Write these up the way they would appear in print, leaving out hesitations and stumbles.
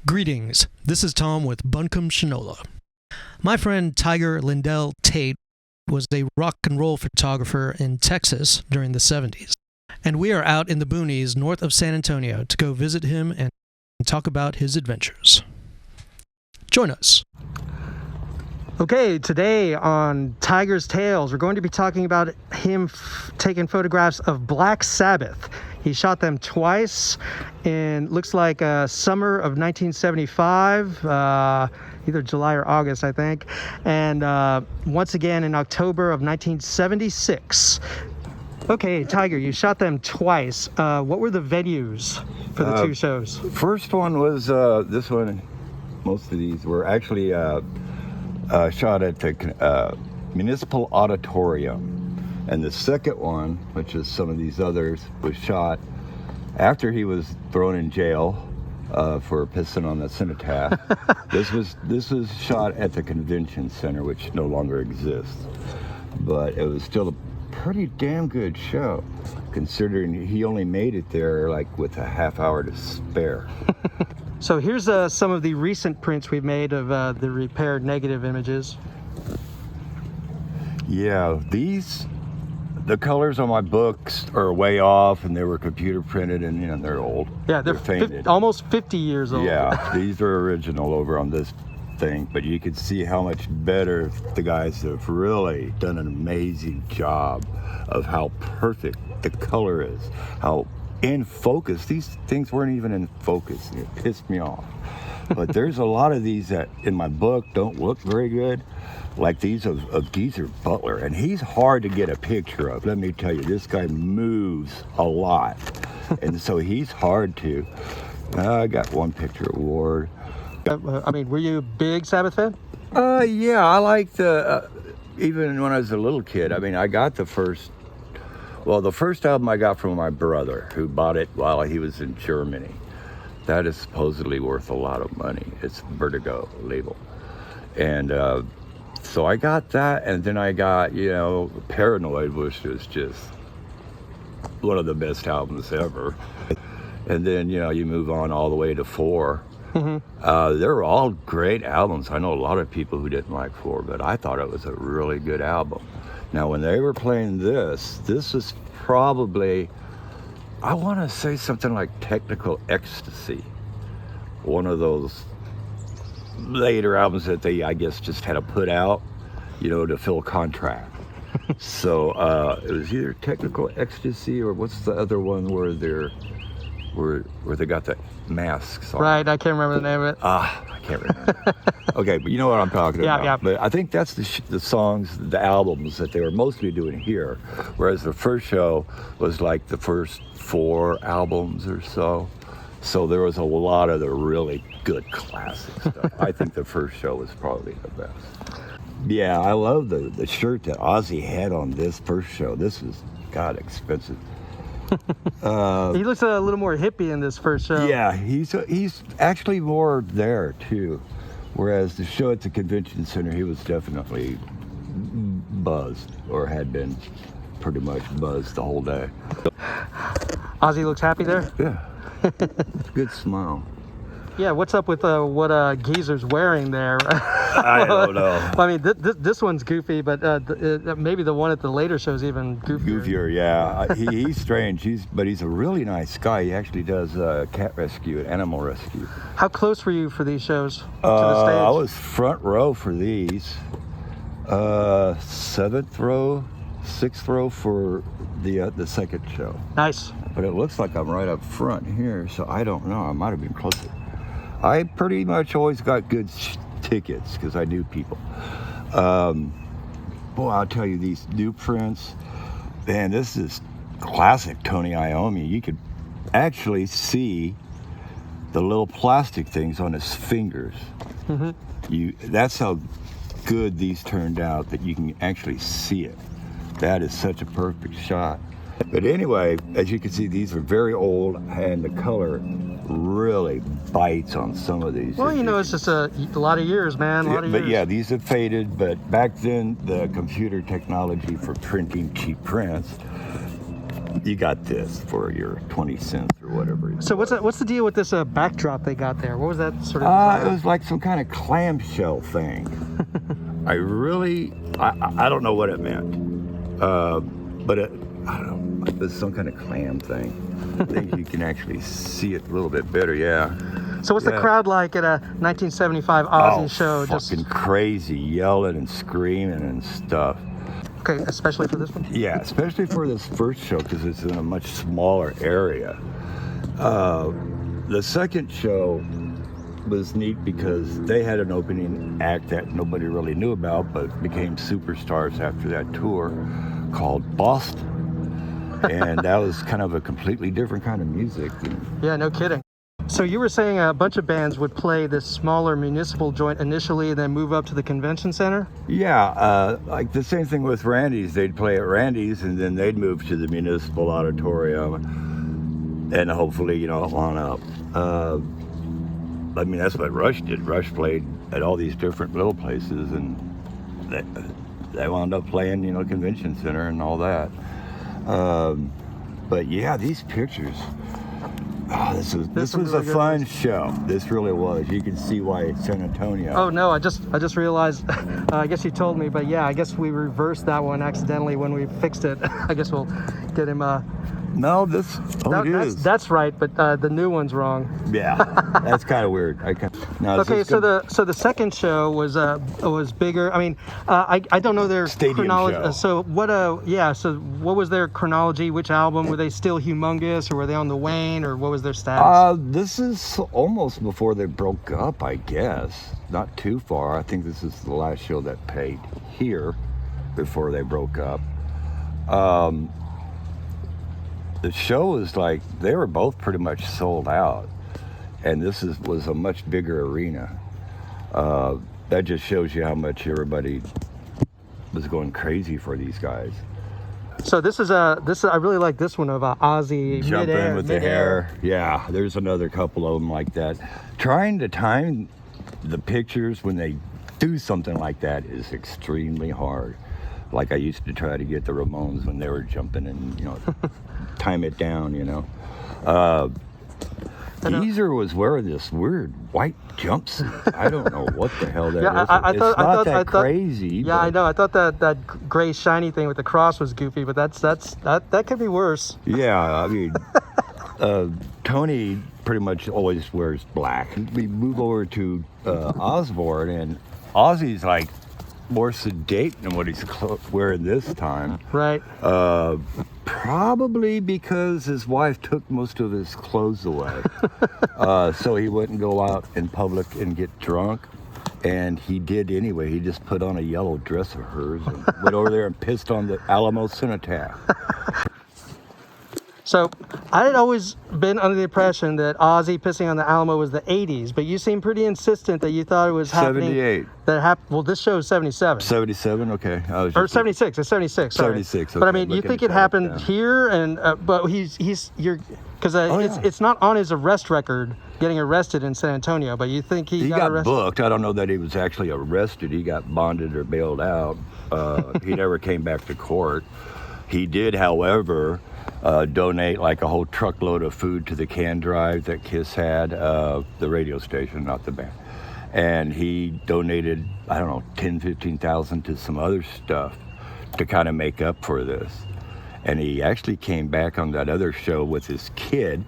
Greetings, this is Tom with Buncombe Shinola. My friend Tiger LINDELL TATE was a rock and roll photographer in Texas during the 70s, and we are out in the boonies north of San Antonio to go visit him and talk about his adventures. Join us. Okay, today on Tiger's Tales, we're going to be talking about him taking photographs of Black Sabbath. He shot them twice in, looks like summer of 1975, either July or August, I think, and once again in October of 1976. Okay, Tiger, you shot them twice. What were the venues for the two shows? First one was this one. Most of these were actually shot at the Municipal Auditorium. And the second one, which is some of these others, was shot after he was thrown in jail for pissing on the cenotaph. This was shot at the convention center, which no longer exists. But it was still a pretty damn good show, considering he only made it there like with a half hour to spare. So here's some of the recent prints we've made of the repaired negative images. Yeah, the colors on my books are way off, and they were computer printed, and you know they're old. Yeah, they're almost 50 years old. Yeah, these are original over on this thing, but you can see how much better the guys have really done an amazing job of how perfect the color is, how in focus. These things weren't even in focus, and it pissed me off. But there's a lot of these that in my book don't look very good, like these of Geezer Butler, and he's hard to get a picture of. Let me tell you, this guy moves a lot, and so he's hard to. I got one picture award. I mean, were you a big Sabbath fan? Yeah, I liked even when I was a little kid. I mean, I got the first album I got from my brother, who bought it while he was in Germany. That is supposedly worth a lot of money. It's Vertigo label. And so I got that, and then I got, Paranoid, which was just one of the best albums ever. And then, you move on all the way to 4. Mm-hmm. They were all great albums. I know a lot of people who didn't like 4, but I thought it was a really good album. Now, when they were playing this was probably, I want to say something like Technical Ecstasy. One of those later albums that they, I guess, just had to put out, to fill a contract. So it was either Technical Ecstasy or what's the other one where they got the masks on. Right, I can't remember the name of it. I can't remember. Okay, but you know what I'm talking about. Yeah. But I think that's the songs, the albums that they were mostly doing here, whereas the first show was like the first 4 albums or so. So there was a lot of the really good classic stuff. I think the first show was probably the best. Yeah, I love the shirt that Ozzy had on this first show. This was, God, expensive. He looks a little more hippie in this first show. Yeah, he's actually more there too, whereas the show at the convention center, he was definitely buzzed, or had been pretty much buzzed the whole day. Ozzy looks happy there? Yeah, it's a good smile. Yeah, what's up with what Geezer's wearing there? I don't know. I mean, this one's goofy, but maybe the one at the later show's even goofier. Goofier, yeah. He's strange. But he's a really nice guy. He actually does cat rescue and animal rescue. How close were you for these shows to the stage? I was front row for these. 7th row, 6th row for the second show. Nice. But it looks like I'm right up front here, so I don't know. I might have been closer. I pretty much always got good tickets because I knew people. Boy, I'll tell you, these new prints, man, this is classic Tony Iommi. You could actually see the little plastic things on his fingers. Mm-hmm. That's how good these turned out, that you can actually see it. That is such a perfect shot. But anyway, as you can see, these are very old, and the color really bites on some of these. Well, you know, it's just a lot of years, man. A lot of years. But yeah, these have faded. But back then, the computer technology for printing cheap prints, you got this for your 20 cents or whatever. So what's the deal with this backdrop they got there? What was that sort of? It was like some kind of clamshell thing. I don't know what it meant, but I don't know. It was some kind of clam thing. I think you can actually see it a little bit better. Yeah. So what's the crowd like at a 1975 Ozzy show? Fucking crazy, yelling and screaming and stuff. Okay, especially for this one? Yeah, especially for this first show because it's in a much smaller area. The second show was neat because they had an opening act that nobody really knew about but became superstars after that tour called Boston. And that was kind of a completely different kind of music. Yeah, no kidding. So you were saying a bunch of bands would play this smaller municipal joint initially and then move up to the convention center? Yeah, like the same thing with Randy's. They'd play at Randy's and then they'd move to the municipal auditorium and hopefully, you know, on up. I mean, that's what Rush did. Rush played at all these different little places and they wound up playing, you know, convention center and all that. But yeah, these pictures. Oh, this was a fun show. This really was. You can see why it's San Antonio. Oh no, I just realized. I guess you told me, but yeah, I guess we reversed that one accidentally when we fixed it. I guess we'll get him. No, that's right, but the new one's wrong. Yeah, that's kind of weird. Okay, so the second show was bigger. I mean, I don't know their stadium chronology. Show. So what? So what was their chronology? Which album were they still humongous, or were they on the wane, or what was their status? This is almost before they broke up, I guess. Not too far. I think this is the last show that played here before they broke up. The show was like, they were both pretty much sold out. And this was a much bigger arena. That just shows you how much everybody was going crazy for these guys. So I really like this one of Ozzy. Jumping with the hair. Yeah, there's another couple of them like that. Trying to time the pictures when they do something like that is extremely hard. Like I used to try to get the Ramones when they were jumping and, you know, time it down, you know. Geezer was wearing this weird white jumpsuit. I don't know what the hell that is. It's not that crazy. Yeah, I know. I thought that gray shiny thing with the cross was goofy, but that could be worse. Yeah, I mean, Tony pretty much always wears black. We move over to Osborne, and Ozzy's like more sedate than what he's wearing this time. Right. Probably because his wife took most of his clothes away. So he wouldn't go out in public and get drunk. And he did anyway. He just put on a yellow dress of hers and went over there and pissed on the Alamo Cenotaph. So I had always been under the impression that Ozzy pissing on the Alamo was the 80s, but you seem pretty insistent that you thought it was happening. 78. Well, this show is 77. 77, okay. Or 76. It's 76. Sorry. 76. Okay. But I mean, you think it happened here, and but because it's not on his arrest record getting arrested in San Antonio, but you think he got arrested? Booked. I don't know that he was actually arrested. He got bonded or bailed out. He never came back to court. He did, however, donate like a whole truckload of food to the can drive that Kiss had, the radio station, not the band. And he donated, I don't know, 10, 15,000 to some other stuff to kind of make up for this. And he actually came back on that other show with his kid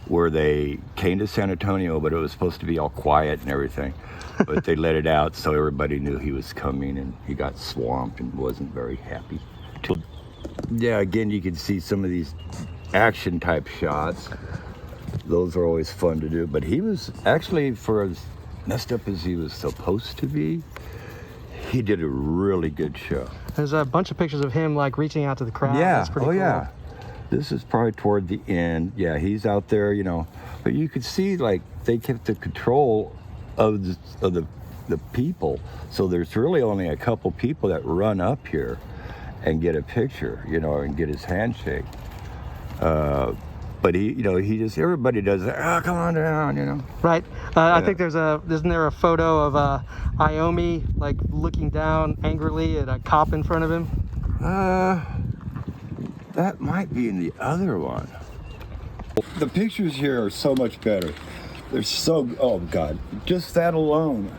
where they came to San Antonio, but it was supposed to be all quiet and everything. But they let it out so everybody knew he was coming, and he got swamped and wasn't very happy. Yeah, again, you can see some of these action type shots. Those are always fun to do. But he was actually, for as messed up as he was supposed to be, he did a really good show. There's a bunch of pictures of him like reaching out to the crowd. Yeah, That's pretty cool. Yeah. This is probably toward the end. Yeah, he's out there, you know. But you could see like they kept the control of the people. So there's really only a couple people that run up here. and get a picture, you know, and get his handshake. But he, you know, he just, everybody does that. Oh, come on down, you know. Right. I think isn't there a photo of Iomi like looking down angrily at a cop in front of him? That might be in the other one. The pictures here are so much better. They're so, oh God, just that alone.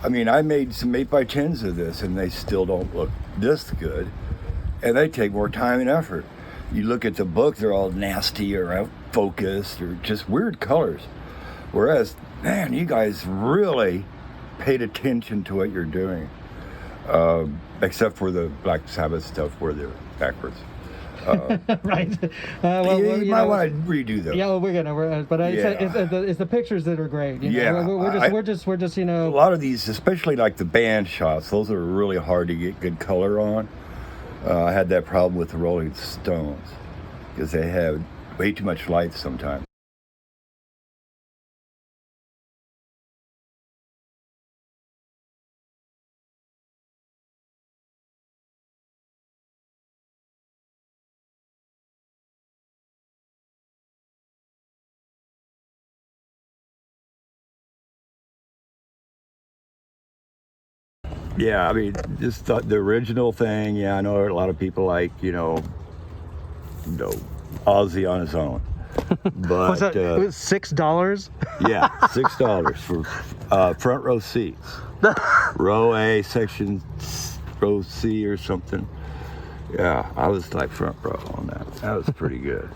I mean, I made some 8x10s of this and they still don't look this good. And they take more time and effort. You look at the book, they're all nasty or out focused or just weird colors. Whereas, man, you guys really paid attention to what you're doing. Except for the Black Sabbath stuff where they're backwards. Right. You might want to redo those. Yeah, well, it's the pictures that are great. You know? Yeah, we're just you know. A lot of these, especially like the band shots, those are really hard to get good color on. I had that problem with the Rolling Stones because they have way too much light sometimes. Yeah, I mean, just the original thing. Yeah, I know a lot of people like, you know, Ozzy on his own. But Was that, it was $6? Yeah, $6 for front row seats. Row A, section row C or something. Yeah, I was like front row on that. That was pretty good.